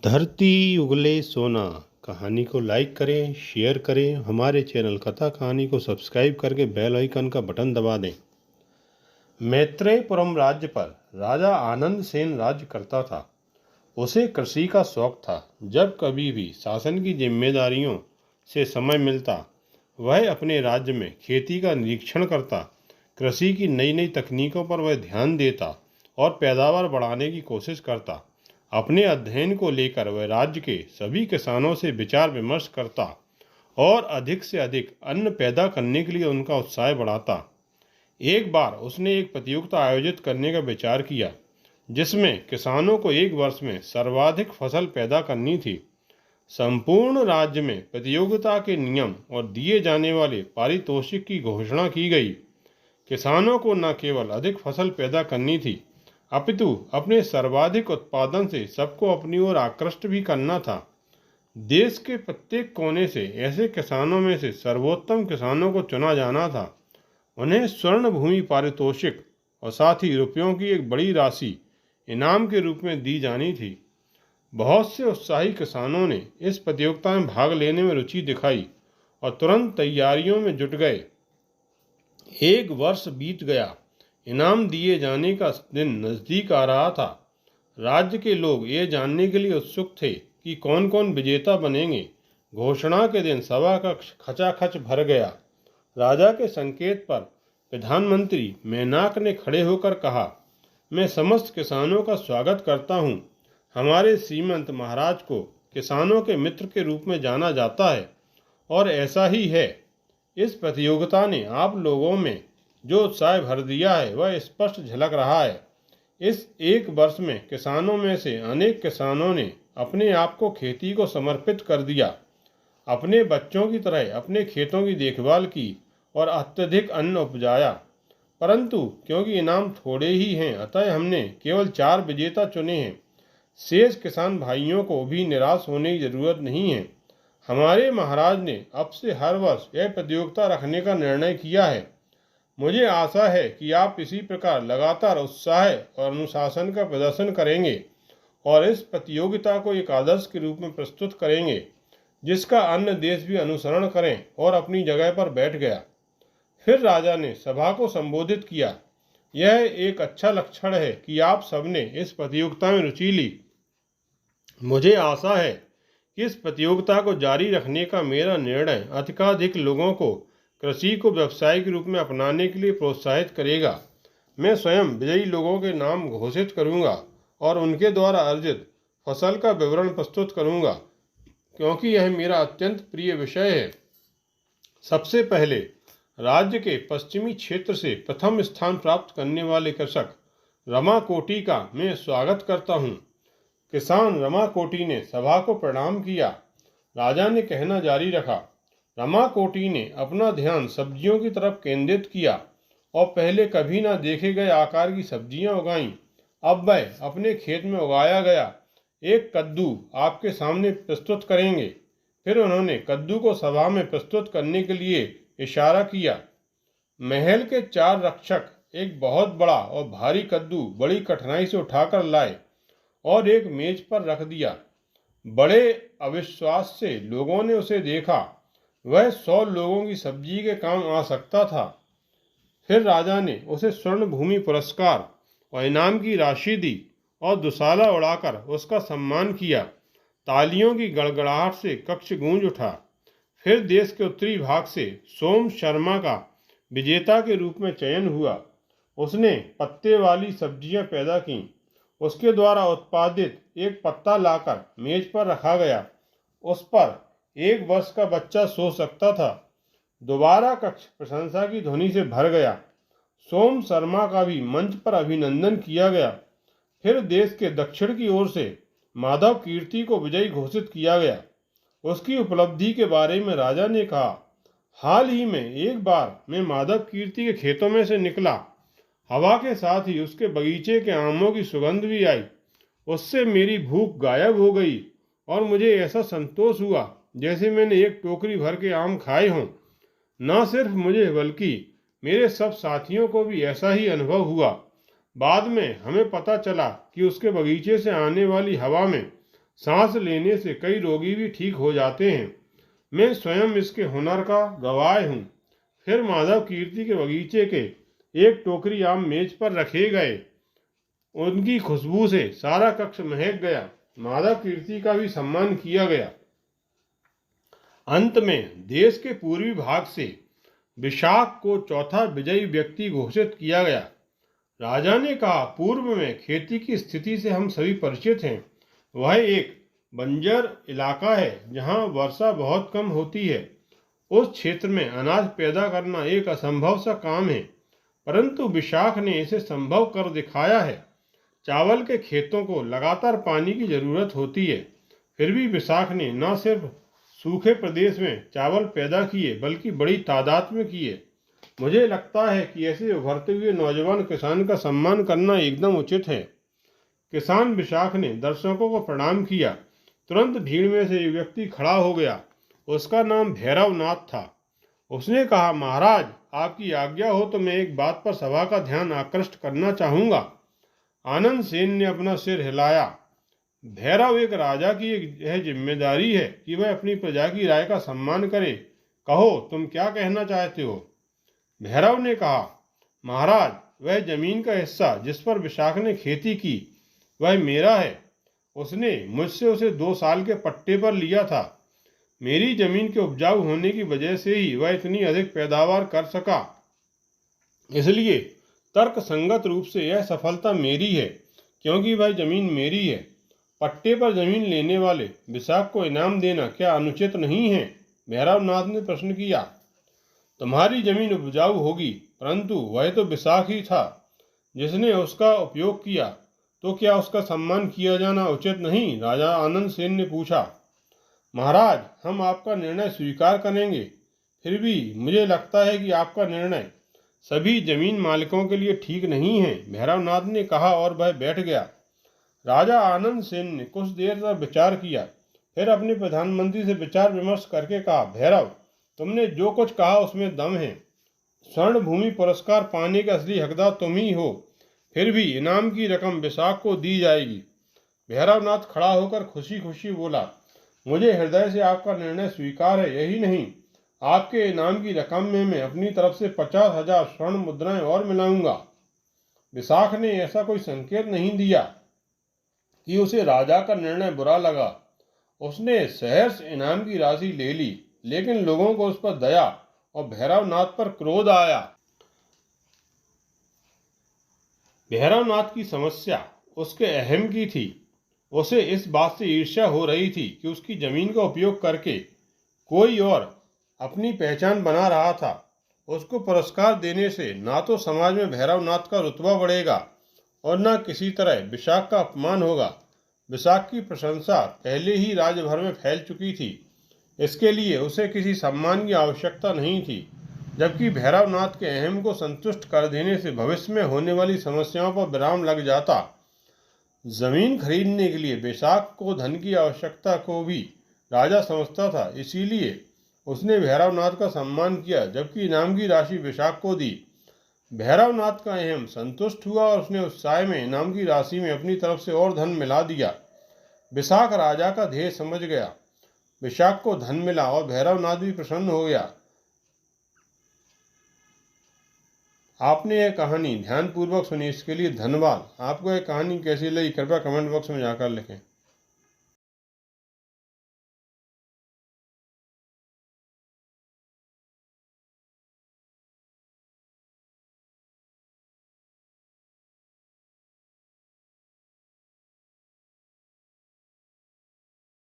धरती उगले सोना कहानी को लाइक करें, शेयर करें। हमारे चैनल कथा कहानी को सब्सक्राइब करके बेल आइकन का बटन दबा दें। मैत्रेयपुरम राज्य पर राजा आनंद सेन राज्य करता था। उसे कृषि का शौक था। जब कभी भी शासन की जिम्मेदारियों से समय मिलता, वह अपने राज्य में खेती का निरीक्षण करता। कृषि की नई नई तकनीकों पर वह ध्यान देता और पैदावार बढ़ाने की कोशिश करता। अपने अध्ययन को लेकर वह राज्य के सभी किसानों से विचार विमर्श करता और अधिक से अधिक अन्न पैदा करने के लिए उनका उत्साह बढ़ाता। एक बार उसने एक प्रतियोगिता आयोजित करने का विचार किया, जिसमें किसानों को एक वर्ष में सर्वाधिक फसल पैदा करनी थी। संपूर्ण राज्य में प्रतियोगिता के नियम और दिए जाने वाले पारितोषिक की घोषणा की गई। किसानों को न केवल अधिक फसल पैदा करनी थी, अपितु अपने सर्वाधिक उत्पादन से सबको अपनी ओर आकृष्ट भी करना था। देश के प्रत्येक कोने से ऐसे किसानों में से सर्वोत्तम किसानों को चुना जाना था। उन्हें स्वर्ण भूमि पारितोषिक और साथ ही रुपयों की एक बड़ी राशि इनाम के रूप में दी जानी थी। बहुत से उत्साही किसानों ने इस प्रतियोगिता में भाग लेने में रुचि दिखाई और तुरंत तैयारियों में जुट गए। एक वर्ष बीत गया। इनाम दिए जाने का दिन नज़दीक आ रहा था। राज्य के लोग ये जानने के लिए उत्सुक थे कि कौन कौन विजेता बनेंगे। घोषणा के दिन सभा का खचाखच भर गया। राजा के संकेत पर प्रधानमंत्री मेनाक ने खड़े होकर कहा, मैं समस्त किसानों का स्वागत करता हूँ। हमारे श्रीमंत महाराज को किसानों के मित्र के रूप में जाना जाता है और ऐसा ही है। इस प्रतियोगिता ने आप लोगों में जो उत्साह भर दिया है वह स्पष्ट झलक रहा है। इस एक वर्ष में किसानों में से अनेक किसानों ने अपने आप को खेती को समर्पित कर दिया। अपने बच्चों की तरह अपने खेतों की देखभाल की और अत्यधिक अन्न उपजाया। परंतु क्योंकि इनाम थोड़े ही हैं, अतः हमने केवल 4 विजेता चुने हैं। शेष किसान भाइयों को भी निराश होने की जरूरत नहीं है। हमारे महाराज ने अब से हर वर्ष यह प्रतियोगिता रखने का निर्णय किया है। मुझे आशा है कि आप इसी प्रकार लगातार उत्साह और अनुशासन का प्रदर्शन करेंगे और इस प्रतियोगिता को एक आदर्श के रूप में प्रस्तुत करेंगे, जिसका अन्य देश भी अनुसरण करें। और अपनी जगह पर बैठ गया। फिर राजा ने सभा को संबोधित किया, यह एक अच्छा लक्षण है कि आप सबने इस प्रतियोगिता में रुचि ली। मुझे आशा है कि इस प्रतियोगिता को जारी रखने का मेरा निर्णय अधिकाधिक लोगों को कृषि को व्यवसाय के रूप में अपनाने के लिए प्रोत्साहित करेगा। मैं स्वयं विजयी लोगों के नाम घोषित करूंगा और उनके द्वारा अर्जित फसल का विवरण प्रस्तुत करूंगा, क्योंकि यह मेरा अत्यंत प्रिय विषय है। सबसे पहले राज्य के पश्चिमी क्षेत्र से प्रथम स्थान प्राप्त करने वाले कृषक रमाकोटी का मैं स्वागत करता हूँ। किसान रमाकोटी ने सभा को प्रणाम किया। राजा ने कहना जारी रखा, रमाकोटी ने अपना ध्यान सब्जियों की तरफ केंद्रित किया और पहले कभी न देखे गए आकार की सब्जियां उगाईं। अब वह अपने खेत में उगाया गया एक कद्दू आपके सामने प्रस्तुत करेंगे। फिर उन्होंने कद्दू को सभा में प्रस्तुत करने के लिए इशारा किया। महल के 4 रक्षक एक बहुत बड़ा और भारी कद्दू बड़ी कठिनाई से उठाकर लाए और एक मेज पर रख दिया। बड़े अविश्वास से लोगों ने उसे देखा। वह 100 लोगों की सब्जी के काम आ सकता था। फिर राजा ने उसे स्वर्ण भूमि पुरस्कार और इनाम की राशि दी और दुशाला उड़ाकर उसका सम्मान किया। तालियों की गड़गड़ाहट से कक्ष गूंज उठा। फिर देश के उत्तरी भाग से सोम शर्मा का विजेता के रूप में चयन हुआ। उसने पत्ते वाली सब्जियां पैदा की। उसके द्वारा उत्पादित एक पत्ता लाकर मेज पर रखा गया। उस पर 1 वर्ष का बच्चा सो सकता था। दोबारा कक्ष प्रशंसा की ध्वनि से भर गया। सोम शर्मा का भी मंच पर अभिनंदन किया गया। फिर देश के दक्षिण की ओर से माधव कीर्ति को विजयी घोषित किया गया। उसकी उपलब्धि के बारे में राजा ने कहा, हाल ही में एक बार मैं माधव कीर्ति के खेतों में से निकला। हवा के साथ ही उसके बगीचे के आमों की सुगंध भी आई। उससे मेरी भूख गायब हो गई और मुझे ऐसा संतोष हुआ जैसे मैंने एक टोकरी भर के आम खाए हों। न सिर्फ मुझे बल्कि मेरे सब साथियों को भी ऐसा ही अनुभव हुआ। बाद में हमें पता चला कि उसके बगीचे से आने वाली हवा में सांस लेने से कई रोगी भी ठीक हो जाते हैं। मैं स्वयं इसके हुनर का गवाह हूँ। फिर माधव कीर्ति के बगीचे के एक टोकरी आम मेज पर रखे गए। उनकी खुशबू से सारा कक्ष महक गया। माधव कीर्ति का भी सम्मान किया गया। अंत में देश के पूर्वी भाग से विशाख को चौथा विजयी व्यक्ति घोषित किया गया। राजा ने कहा, पूर्व में खेती की स्थिति से हम सभी परिचित हैं। वह एक बंजर इलाका है जहां वर्षा बहुत कम होती है। उस क्षेत्र में अनाज पैदा करना एक असंभव सा काम है, परंतु विशाख ने इसे संभव कर दिखाया है। चावल के खेतों को लगातार पानी की जरूरत होती है, फिर भी विशाख ने न सिर्फ सूखे प्रदेश में चावल पैदा किए बल्कि बड़ी तादाद में किए। मुझे लगता है कि ऐसे उभरते हुए नौजवान किसान का सम्मान करना एकदम उचित है। किसान विशाख ने दर्शकों को प्रणाम किया। तुरंत भीड़ में से एक व्यक्ति खड़ा हो गया। उसका नाम भैरवनाथ था। उसने कहा, महाराज, आपकी आज्ञा हो तो मैं एक बात पर सभा का ध्यान आकृष्ट करना चाहूंगा। आनंद सेन ने अपना सिर हिलाया। भैरव, एक राजा की यह जिम्मेदारी है कि वह अपनी प्रजा की राय का सम्मान करे। कहो, तुम क्या कहना चाहते हो? भैरव ने कहा, महाराज, वह जमीन का हिस्सा जिस पर विशाख ने खेती की वह मेरा है। उसने मुझसे उसे 2 साल के पट्टे पर लिया था। मेरी जमीन के उपजाऊ होने की वजह से ही वह इतनी अधिक पैदावार कर सका। इसलिए तर्क संगत रूप से यह सफलता मेरी है, क्योंकि वह जमीन मेरी है। पट्टे पर जमीन लेने वाले विशाख को इनाम देना क्या अनुचित नहीं है? भैरवनाथ ने प्रश्न किया। तुम्हारी जमीन उपजाऊ होगी, परंतु वह तो विशाख ही था जिसने उसका उपयोग किया, तो क्या उसका सम्मान किया जाना उचित नहीं? राजा आनंद सेन ने पूछा। महाराज, हम आपका निर्णय स्वीकार करेंगे, फिर भी मुझे लगता है कि आपका निर्णय सभी जमीन मालिकों के लिए ठीक नहीं है, भैरवनाथ ने कहा और वह बैठ गया। राजा आनंद सेन ने कुछ देर तक विचार किया, फिर अपने प्रधानमंत्री से विचार विमर्श करके कहा, भैरव, तुमने जो कुछ कहा उसमें दम है। स्वर्ण भूमि पुरस्कार पाने के असली हकदार तुम ही हो, फिर भी इनाम की रकम विशाख को दी जाएगी। भैरवनाथ खड़ा होकर खुशी खुशी बोला, मुझे हृदय से आपका निर्णय स्वीकार है। यही नहीं, आपके इनाम की रकम में मैं अपनी तरफ से 50,000 स्वर्ण मुद्राएं और मिलाऊंगा। विशाख ने ऐसा कोई संकेत नहीं दिया कि उसे राजा का निर्णय बुरा लगा। उसने सहर्ष इनाम की राशि ले ली, लेकिन लोगों को उस पर दया और भैरवनाथ पर क्रोध आया। भैरवनाथ की समस्या उसके अहम की थी। उसे इस बात से ईर्ष्या हो रही थी कि उसकी जमीन का उपयोग करके कोई और अपनी पहचान बना रहा था। उसको पुरस्कार देने से ना तो समाज में भैरवनाथ का रुतबा बढ़ेगा और न किसी तरह विशाख का अपमान होगा। विशाख की प्रशंसा पहले ही राज्य भर में फैल चुकी थी। इसके लिए उसे किसी सम्मान की आवश्यकता नहीं थी, जबकि भैरवनाथ के अहम को संतुष्ट कर देने से भविष्य में होने वाली समस्याओं पर विराम लग जाता। जमीन खरीदने के लिए विशाख को धन की आवश्यकता को भी राजा समझता था, इसीलिए उसने भैरवनाथ का सम्मान किया, जबकि इनाम की राशि विशाख को दी। भैरवनाथ का अहम संतुष्ट हुआ और उसने उत्साह में इनाम की राशि में अपनी तरफ से और धन मिला दिया। विशाख राजा का ध्येय समझ गया। विशाख को धन मिला और भैरवनाथ भी प्रसन्न हो गया। आपने यह कहानी ध्यानपूर्वक सुनी, इसके लिए धन्यवाद। आपको यह कहानी कैसी लगी कृपया कमेंट बॉक्स में जाकर लिखें।